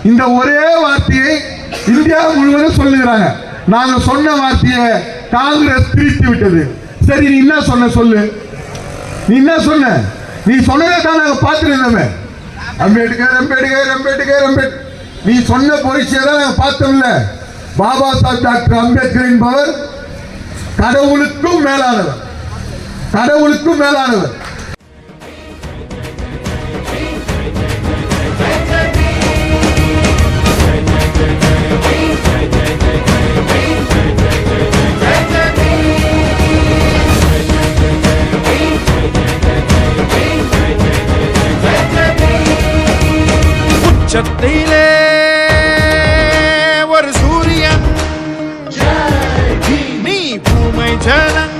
இந்த ஒரே வார்த்தையை இந்தியா முழுவதும் சொல்லுகிறாங்க. நாங்க சொன்ன வார்த்தையை காங்கிரஸ் திரித்து விட்டது. சரி, நீ என்ன சொன்ன சொல்லு. நீ என்ன சொன்ன? நீ சொன்னதை தான் நாங்க பார்த்துட்டு இருந்தோமே. அம்பேத்கர் அம்பேத்கர் அம்பேத்கர் அம்பேத்கர் நீ சொன்ன பொய்ச்சியை தான் நாங்க பார்த்தோம்ல. பாபா சாஹிப் டாக்டர் அம்பேத்கர் என்பவர் கடவுளுக்கும் மேலானவர், கடவுளுக்கும் மேலானவர். உச்சத்திலே ஒரு சூரியன், நீ பூமை ஜனங்கள்